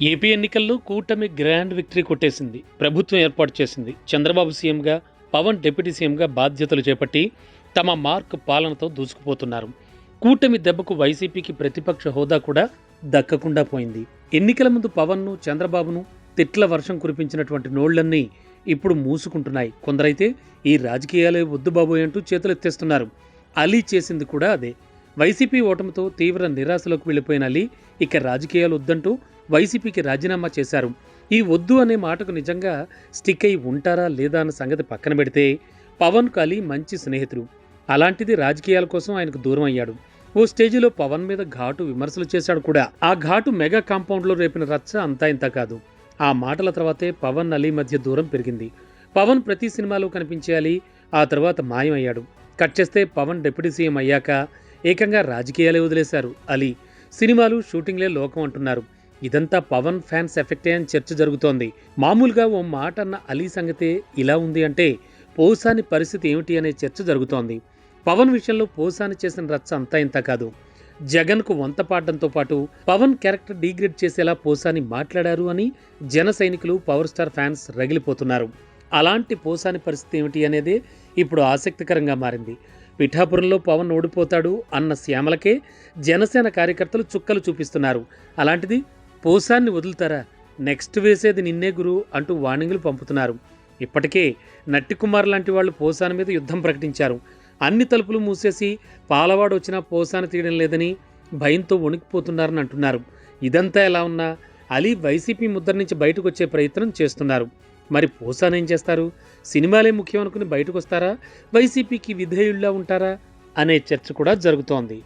AP ఎన్నికల్లో కూటమి grand victory కొట్టేసింది. ప్రభుత్వం ఏర్పాటు చేసింది. చంద్రబాబు సీఎంగా, పవన్ డిప్యూటీ సీఎంగా బాధ్యతలు చేపట్టి తమ మార్క్ పాలనతో దూసుకుపోతున్నారు. కూటమి దెబ్బకు వైసీపీకి ప్రతిపక్ష హోదా కూడా దక్కకుండా పోయింది. ఎన్నికల ముందు పవన్ను, చంద్రబాబును తిట్ల వర్షం కురిపించినటువంటి నోళ్లన్నీ ఇప్పుడు మూసుకుంటున్నాయి. కొందరైతే ఈ రాజకీయాలే వద్దు బాబోయ్ అంటూ చేతులెత్తేస్తున్నారు. అలీ చేసింది కూడా అదే. వైసీపీ ఓటమితో తీవ్ర నిరాశలోకి వెళ్లిపోయిన అలీ ఇక రాజకీయాలు వద్దంటూ వైసీపీకి రాజీనామా చేశారు. ఈ వద్దు అనే మాటకు నిజంగా స్టిక్ అయి ఉంటారా లేదా అన్న సంగతి పక్కన పెడితే పవన్కు అలీ మంచి స్నేహితుడు. అలాంటిది రాజకీయాల కోసం ఆయనకు దూరం అయ్యాడు. ఓ స్టేజిలో పవన్ మీద ఘాటు విమర్శలు చేశాడు కూడా. ఆ ఘాటు మెగా కాంపౌండ్లో రేపిన రచ్చ అంతా ఇంత కాదు. ఆ మాటల తర్వాతే పవన్ అలీ మధ్య దూరం పెరిగింది. పవన్ ప్రతి సినిమాలో కనిపించే అలీ ఆ తర్వాత మాయమయ్యాడు. కట్ చేస్తే పవన్ డిప్యూటీ సీఎం అయ్యాక ఏకంగా రాజకీయాలే వదిలేశారు అలీ. సినిమాలు, షూటింగ్లే లోకం అంటున్నారు. ఇదంతా పవన్ ఫ్యాన్స్ ఎఫెక్టే అని చర్చ జరుగుతోంది. మామూలుగా ఓ మాట అన్న అలీ సంగతే ఇలా ఉంది అంటే పోసాని పరిస్థితి ఏమిటి అనే చర్చ జరుగుతోంది. పవన్ విషయంలో పోసాని చేసిన రచ్చ అంతా ఇంత కాదు. జగన్కు వంత పాడడంతో పాటు పవన్ క్యారెక్టర్ డీగ్రేడ్ చేసేలా పోసాని మాట్లాడారు అని జన సైనికులు, పవర్ స్టార్ ఫ్యాన్స్ రగిలిపోతున్నారు. అలాంటి పోసాని పరిస్థితి ఏమిటి అనేదే ఇప్పుడు ఆసక్తికరంగా మారింది. పిఠాపురంలో పవన్ ఓడిపోతాడు అన్న శ్యామలకే జనసేన కార్యకర్తలు చుక్కలు చూపిస్తున్నారు. అలాంటిది పోసాన్ని వదులుతారా, నెక్స్ట్ వేసేది నిన్నే గురు అంటూ వార్నింగ్లు పంపుతున్నారు. ఇప్పటికే నట్టికుమార్ లాంటి వాళ్ళు పోసాని మీద యుద్ధం ప్రకటించారు. అన్ని తలుపులు మూసేసి పాలవాడు వచ్చినా పోసాని తీయడం లేదని భయంతో వణికిపోతున్నారని అంటున్నారు. ఇదంతా ఎలా ఉన్నా అలీ వైసీపీ ముద్ర నుంచి బయటకు వచ్చే ప్రయత్నం చేస్తున్నారు. మరి పోసాని ఏం చేస్తారు? సినిమాలే ముఖ్యం అనుకుని బయటకు వస్తారా, వైసీపీకి విధేయుల్లా ఉంటారా అనే చర్చ కూడా జరుగుతోంది.